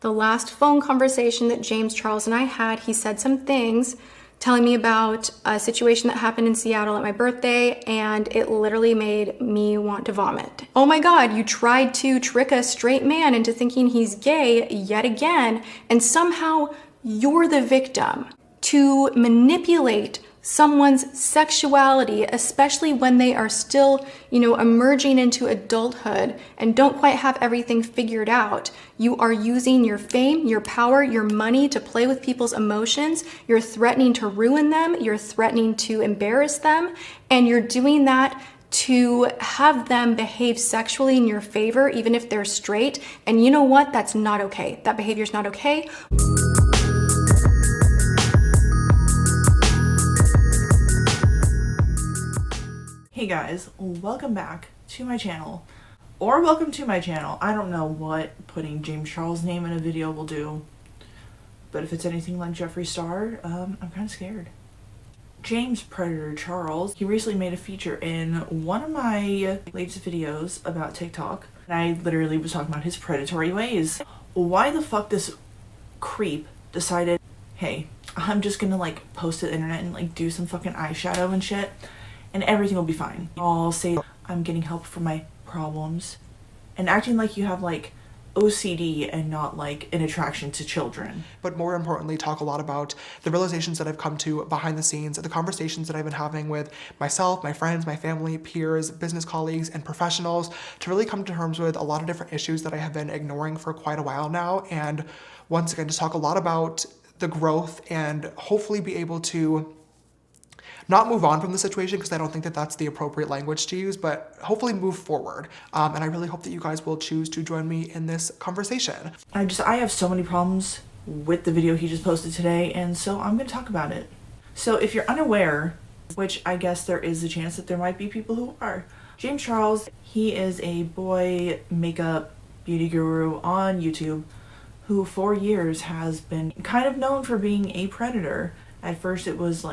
The last phone conversation that James Charles and I had, he said some things telling me about a situation that happened in Seattle at my birthday, and it literally made me want to vomit. Oh my God, you tried to trick a straight man into thinking he's gay yet again, and somehow you're the victim. To manipulate someone's sexuality, especially when they are still, emerging into adulthood and don't quite have everything figured out. You are using your fame, your power, your money to play with people's emotions. You're threatening to ruin them. You're threatening to embarrass them. And you're doing that to have them behave sexually in your favor, even if they're straight. And you know what? That's not okay. That behavior's not okay. Hey guys, welcome back to my channel, or welcome to my channel. I don't know what putting James Charles' name in a video will do, but if it's anything like Jeffree Star, I'm kind of scared. James Predator Charles, he recently made a feature in one of my latest videos about TikTok, and I literally was talking about his predatory ways. Why the fuck this creep decided, hey, I'm just gonna post to the internet and do some fucking eyeshadow and shit, and everything will be fine. I'll say I'm getting help for my problems and acting like you have OCD and not an attraction to children. But more importantly, talk a lot about the realizations that I've come to behind the scenes, the conversations that I've been having with myself, my friends, my family, peers, business colleagues, and professionals to really come to terms with a lot of different issues that I have been ignoring for quite a while now. And once again, just talk a lot about the growth and hopefully be able to not move on from the situation, because I don't think that that's the appropriate language to use, but hopefully move forward. And I really hope that you guys will choose to join me in this conversation. I have so many problems with the video he just posted today, and so I'm gonna talk about it. So if you're unaware, which I guess there is a chance that there might be people who are, James Charles, he is a boy makeup beauty guru on YouTube who for years has been kind of known for being a predator. At first it was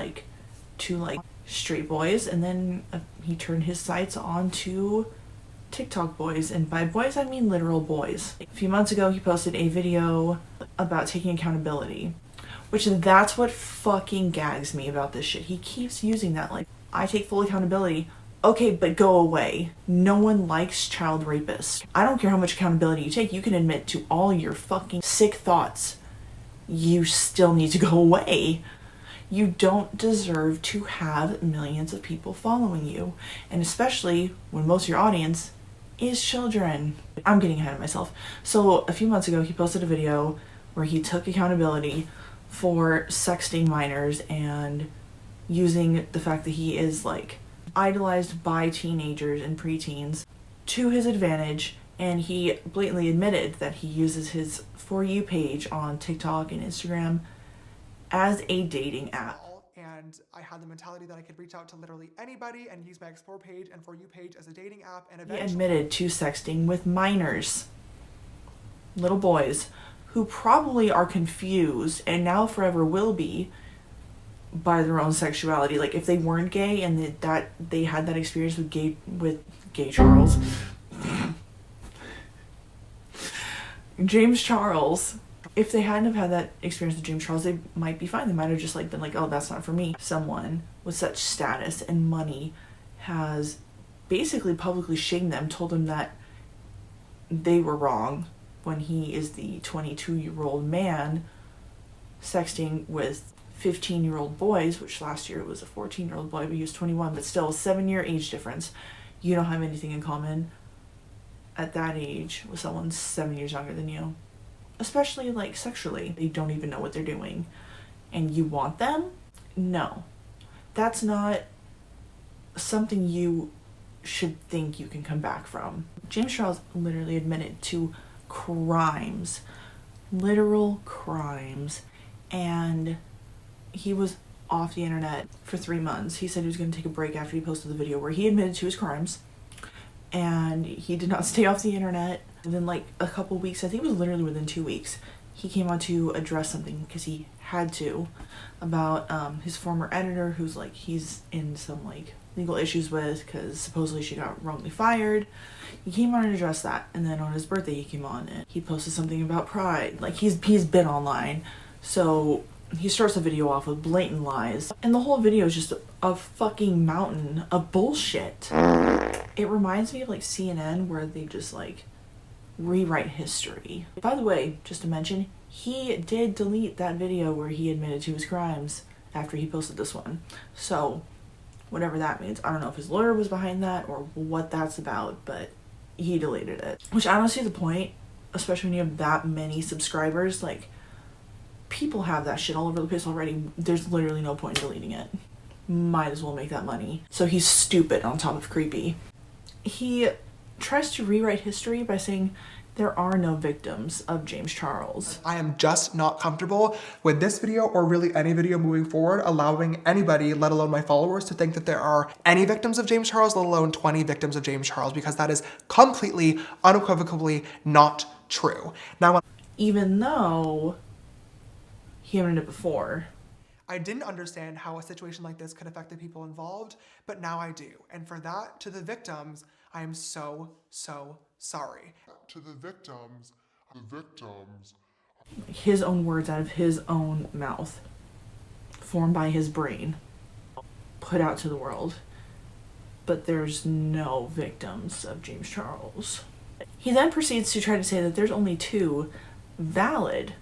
to straight boys, and then he turned his sights on to TikTok boys, and by boys I mean literal boys. A few months ago he posted a video about taking accountability, which that's what fucking gags me about this shit. He keeps using that I take full accountability. Okay, but go away. No one likes child rapists. I don't care how much accountability you take, you can admit to all your fucking sick thoughts. You still need to go away. You don't deserve to have millions of people following you, and especially when most of your audience is children. I'm getting ahead of myself. So a few months ago he posted a video where he took accountability for sexting minors and using the fact that he is idolized by teenagers and preteens to his advantage, and he blatantly admitted that he uses his For You page on TikTok and Instagram as a dating app. And I had the mentality that I could reach out to literally anybody and use my Explore page and For You page as a dating app, and eventually he admitted to sexting with minors, little boys, who probably are confused and now forever will be by their own sexuality. If they weren't gay and that they had that experience with gay Charles, James Charles, if they hadn't have had that experience with James Charles, they might be fine. They might have just been oh, that's not for me. Someone with such status and money has basically publicly shamed them, told them that they were wrong when he is the 22-year-old man sexting with 15-year-old boys, which last year it was a 14-year-old boy, but he was 21, but still a 7-year age difference. You don't have anything in common at that age with someone 7 years younger than you. Especially sexually. They don't even know what they're doing. And you want them? No. That's not something you should think you can come back from. James Charles literally admitted to crimes. Literal crimes. And he was off the internet for 3 months. He said he was going to take a break after he posted the video where he admitted to his crimes. And he did not stay off the internet. And then a couple weeks, I think it was literally within 2 weeks, he came on to address something because he had to, about his former editor who's he's in some legal issues with because supposedly she got wrongly fired. He came on and addressed that, and then on his birthday he came on and he posted something about pride. Like, he's been online, so he starts the video off with blatant lies, and the whole video is just a fucking mountain of bullshit. It reminds me of like CNN, where they just like rewrite history. By the way, just to mention, he did delete that video where he admitted to his crimes after he posted this one. So whatever that means, I don't know if his lawyer was behind that or what that's about, but he deleted it. Which I don't see the point, especially when you have that many subscribers. Like, people have that shit all over the place already. There's literally no point in deleting it. Might as well make that money. So he's stupid on top of creepy. He tries to rewrite history by saying there are no victims of James Charles. I am just not comfortable with this video, or really any video moving forward, allowing anybody, let alone my followers, to think that there are any victims of James Charles, let alone 20 victims of James Charles, because that is completely, unequivocally not true. Now, Even though he owned it before. I didn't understand how a situation like this could affect the people involved, but now I do. And for that, to the victims, I am so, so sorry. To the victims. His own words out of his own mouth, formed by his brain, put out to the world. But there's no victims of James Charles. He then proceeds to try to say that there's only 2 valid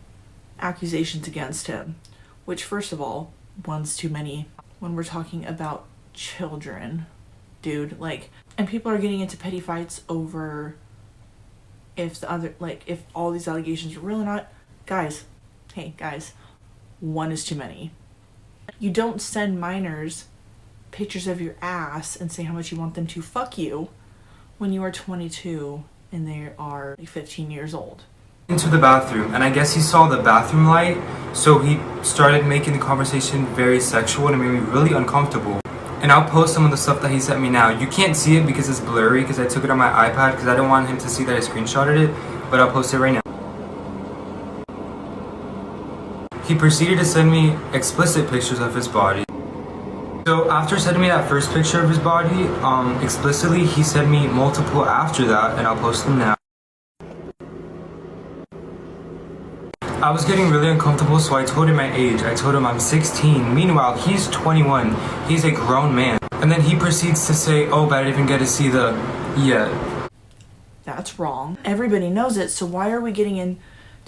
accusations against him, which, first of all, one's too many when we're talking about children, dude. Like, and people are getting into petty fights over if the other, like, if all these allegations are real or not. Guys, hey guys, 1 is too many. You don't send minors pictures of your ass and say how much you want them to fuck you when you are 22 and they are like 15 years old. Into the bathroom, and I guess he saw the bathroom light, so he started making the conversation very sexual, and it made me really uncomfortable. And I'll post some of the stuff that he sent me now. You can't see it because it's blurry, because I took it on my iPad because I didn't want him to see that I screenshotted it, but I'll post it right now. He proceeded to send me explicit pictures of his body. So after sending me that first picture of his body explicitly, he sent me multiple after that, and I'll post them now. I was getting really uncomfortable, so I told him my age. I told him I'm 16. Meanwhile, he's 21. He's a grown man. And then he proceeds to say, oh, but I didn't even get to see the yet. That's wrong. Everybody knows it, so why are we getting into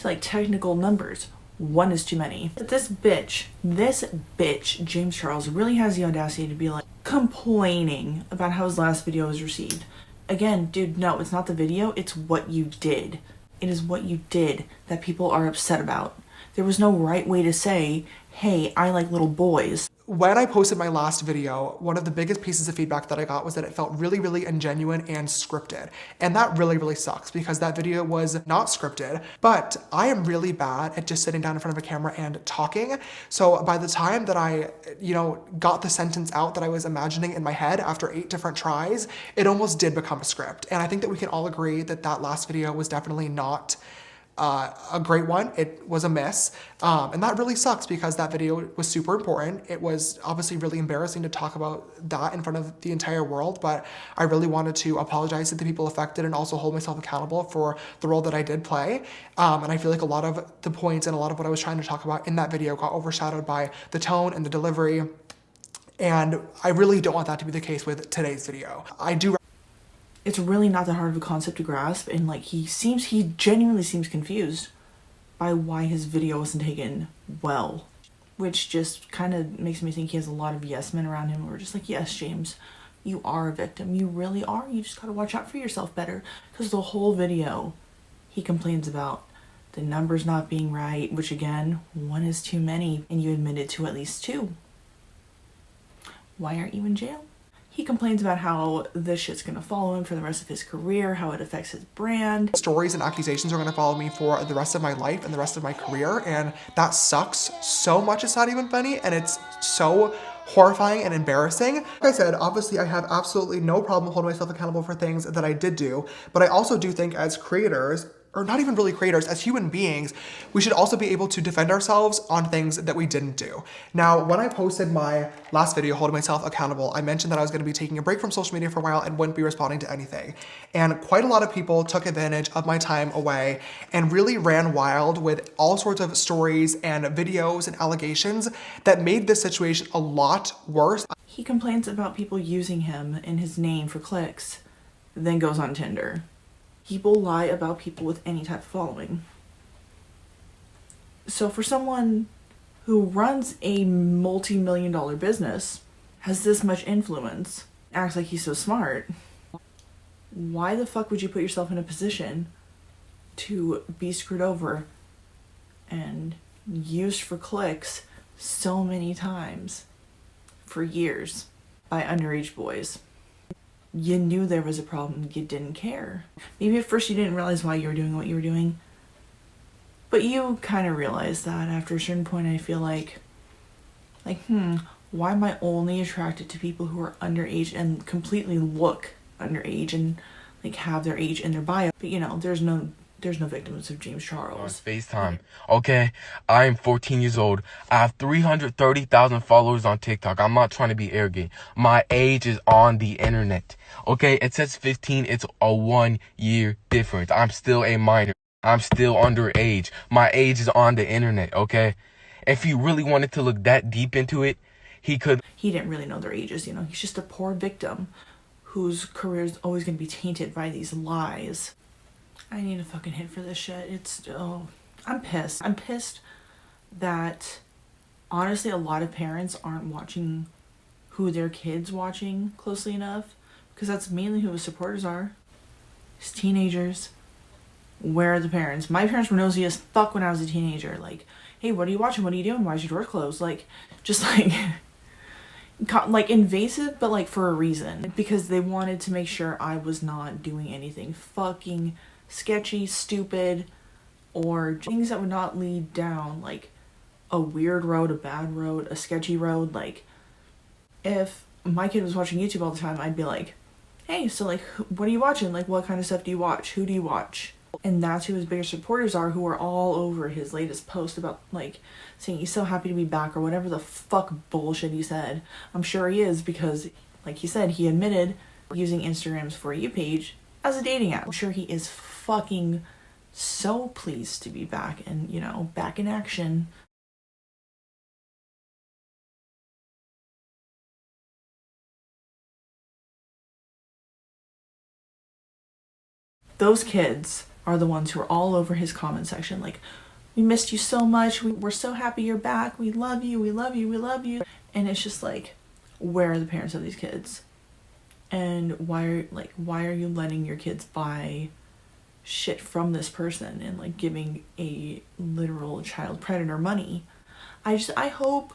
like technical numbers? 1 is too many. But this bitch, James Charles, really has the audacity to be like complaining about how his last video was received. Again, dude, no, it's not the video, it's what you did. It is what you did that people are upset about. There was no right way to say, hey, I like little boys. When I posted my last video, one of the biggest pieces of feedback that I got was that it felt really, really ingenuine and scripted. And that really, really sucks, because that video was not scripted, but I am really bad at just sitting down in front of a camera and talking. So by the time that I, got the sentence out that I was imagining in my head after 8 different tries, it almost did become a script. And I think that we can all agree that that last video was definitely not a great one. It was a miss, and that really sucks, because that video was super important. It was obviously really embarrassing to talk about that in front of the entire world, but I really wanted to apologize to the people affected and also hold myself accountable for the role that I did play. And I feel like a lot of the points and a lot of what I was trying to talk about in that video got overshadowed by the tone and the delivery, and I really don't want that to be the case with today's video. It's really not that hard of a concept to grasp, and like he genuinely seems confused by why his video wasn't taken well, which just kind of makes me think he has a lot of yes men around him who are just like, yes, James, you are a victim, you really are, you just gotta watch out for yourself better. Because the whole video he complains about the numbers not being right, which again, 1 is too many, and you admitted to at least 2. Why aren't you in jail? He complains about how this shit's gonna follow him for the rest of his career, how it affects his brand. Stories and accusations are gonna follow me for the rest of my life and the rest of my career, and that sucks so much it's not even funny, and it's so horrifying and embarrassing. Like I said, obviously I have absolutely no problem holding myself accountable for things that I did do, but I also do think as creators, or not even really creators, as human beings, we should also be able to defend ourselves on things that we didn't do. Now, when I posted my last video holding myself accountable, I mentioned that I was going to be taking a break from social media for a while and wouldn't be responding to anything. And quite a lot of people took advantage of my time away and really ran wild with all sorts of stories and videos and allegations that made this situation a lot worse. He complains about people using him and his name for clicks, then goes on Tinder. People lie about people with any type of following. So for someone who runs a multi-million-dollar business, has this much influence, acts like he's so smart, why the fuck would you put yourself in a position to be screwed over and used for clicks so many times for years by underage boys? You knew there was a problem, you didn't care. Maybe at first you didn't realize why you were doing what you were doing, but you kind of realized that after a certain point. I feel like, why am I only attracted to people who are underage and completely look underage and like have their age in their bio? But you know, there's no victims of James Charles. FaceTime. Okay, I am 14 years old. I have 330,000 followers on TikTok. I'm not trying to be arrogant. My age is on the internet. Okay, it says 15. It's a 1 year difference. I'm still a minor. I'm still underage. My age is on the internet. Okay, if he really wanted to look that deep into it, he could. He didn't really know their ages, you know. He's just a poor victim whose career is always going to be tainted by these lies. I need a fucking hit for this shit. I'm pissed. I'm pissed that honestly a lot of parents aren't watching who their kids watching closely enough, because that's mainly who his supporters are. It's teenagers. Where are the parents? My parents were nosy as fuck when I was a teenager. Like, hey, what are you watching? What are you doing? Why is your door closed? Like, just like invasive, but like for a reason, because they wanted to make sure I was not doing anything fucking sketchy, stupid, or things that would not lead down like a weird road, a bad road, a sketchy road. Like, if my kid was watching YouTube all the time, I'd be like, hey, so like, what are you watching? Like, what kind of stuff do you watch? Who do you watch? And that's who his biggest supporters are, who are all over his latest post about like saying he's so happy to be back or whatever the fuck bullshit he said. I'm sure he is, because like he said, he admitted using Instagram's For You page as a dating app. I'm sure he is fucking so pleased to be back and, you know, back in action. Those kids are the ones who are all over his comment section like, we missed you so much, we're so happy you're back, we love you, we love you, we love you. And it's just like, where are the parents of these kids? And why are you letting your kids buy shit from this person and like giving a literal child predator money? I hope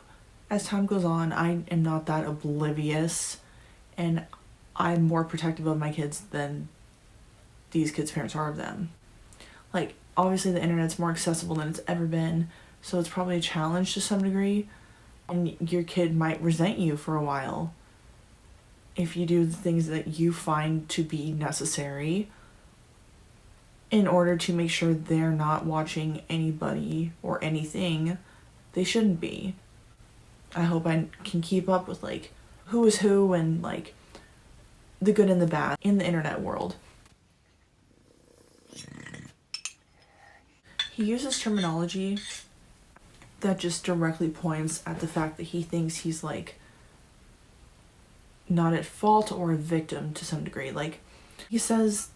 as time goes on, I am not that oblivious and I'm more protective of my kids than these kids' parents are of them. Like, obviously the internet's more accessible than it's ever been, so it's probably a challenge to some degree, and your kid might resent you for a while if you do the things that you find to be necessary in order to make sure they're not watching anybody or anything they shouldn't be. I hope I can keep up with like who is who and like the good and the bad in the internet world. He uses terminology that just directly points at the fact that he thinks he's like not at fault or a victim to some degree. Like, he says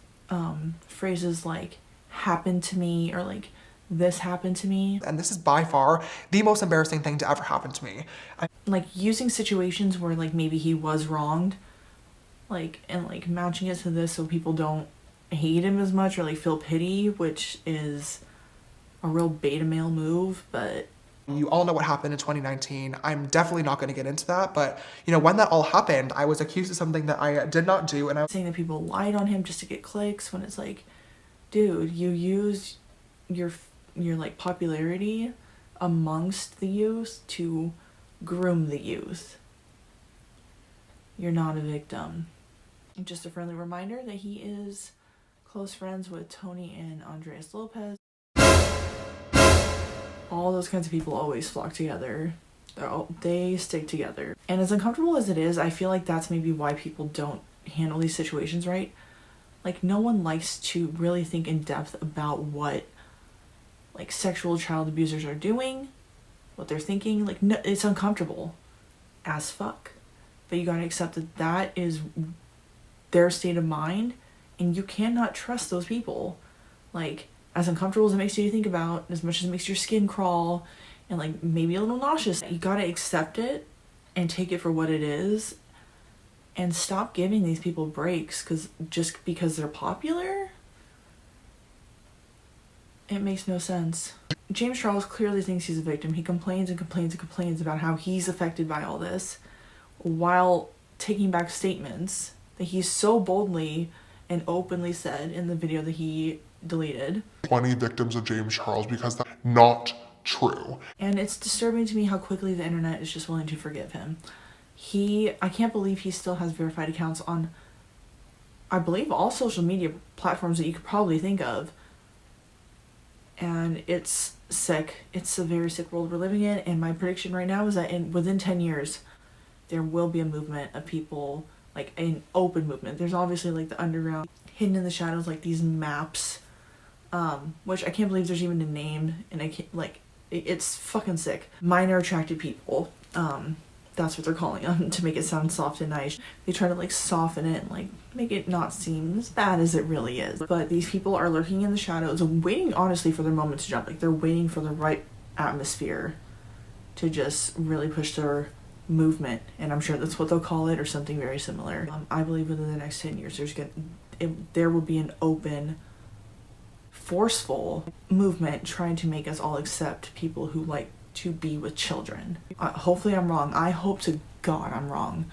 phrases like happened to me or like this happened to me. And this is by far the most embarrassing thing to ever happen to me. Like using situations where like maybe he was wronged, like, and like matching it to this so people don't hate him as much or like feel pity, which is a real beta male move. But you all know what happened in 2019. I'm definitely not going to get into that, but you know, when that all happened, I was accused of something that I did not do, and I was saying that people lied on him just to get clicks, when it's like, dude, you use your like popularity amongst the youth to groom the youth. You're not a victim. And just a friendly reminder that he is close friends with Tony and Andres Lopez. All those kinds of people always flock together. They stick together. And as uncomfortable as it is, I feel like that's maybe why people don't handle these situations right. Like, no one likes to really think in depth about what, like, sexual child abusers are doing, what they're thinking. Like, no, it's uncomfortable as fuck. But you gotta accept that that is their state of mind, and you cannot trust those people. Like, as uncomfortable as it makes you think about, as much as it makes your skin crawl, and, like, maybe a little nauseous, you gotta accept it and take it for what it is. And stop giving these people breaks just because they're popular. It makes no sense. James Charles clearly thinks he's a victim. He complains and complains and complains about how he's affected by all this, while taking back statements that he so boldly and openly said in the video that he deleted. 20 victims of James Charles, because that's not true. And it's disturbing to me how quickly the internet is just willing to forgive him. I can't believe he still has verified accounts on, I believe, all social media platforms that you could probably think of. And it's sick. It's a very sick world we're living in. And my prediction right now is that within 10 years, there will be a movement of people, like an open movement. There's obviously, like, the underground, hidden in the shadows, like these maps, which I can't believe there's even a name. And I can't, like, it's fucking sick. Minor attracted people. That's what they're calling them, to make it sound soft and nice. They try to, like, soften it and, like, make it not seem as bad as it really is. But these people are lurking in the shadows, waiting, honestly, for their moment to jump. Like, they're waiting for the right atmosphere to just really push their movement. And I'm sure that's what they'll call it, or something very similar. I believe within the next 10 years, there will be an open, forceful movement trying to make us all accept people who like to be with children. Hopefully I'm wrong. I hope to God I'm wrong.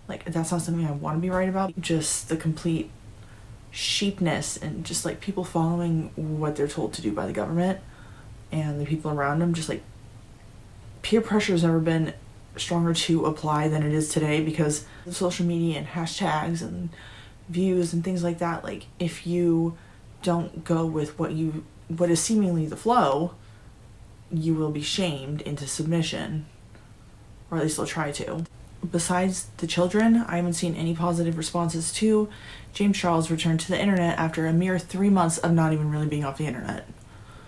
Like, that's not something I want to be right about. Just the complete sheepness and just, like, people following what they're told to do by the government and the people around them. Just, like, peer pressure has never been stronger to apply than it is today, because of social media and hashtags and views and things like that. Like, if you don't go with what is seemingly the flow, you will be shamed into submission, or at least they'll try to. Besides the children, I haven't seen any positive responses to James Charles' return to the internet after a mere 3 months of not even really being off the internet.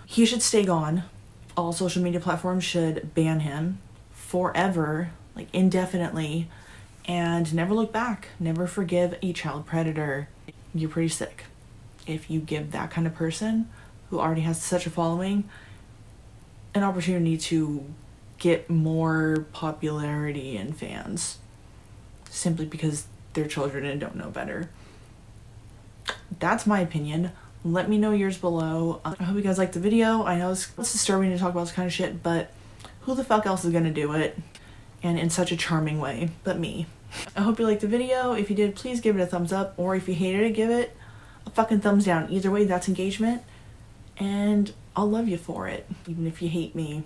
He should stay gone. All social media platforms should ban him forever, like indefinitely, and never look back. Never forgive a child predator. You're pretty sick if you give that kind of person, who already has such a following, an opportunity to get more popularity and fans simply because they're children and don't know better. That's my opinion. Let me know yours below. I hope you guys liked the video. I know it's disturbing to talk about this kind of shit, but who the fuck else is gonna do it? And in such a charming way, but me. I hope you liked the video. If you did, please give it a thumbs up, or if you hated it, give it a fucking thumbs down. Either way, that's engagement, and I'll love you for it. Even if you hate me.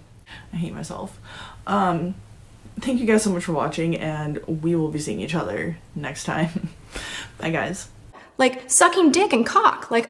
I hate myself. Thank you guys so much for watching, and we will be seeing each other next time. Bye, guys. Like, sucking dick and cock. Like,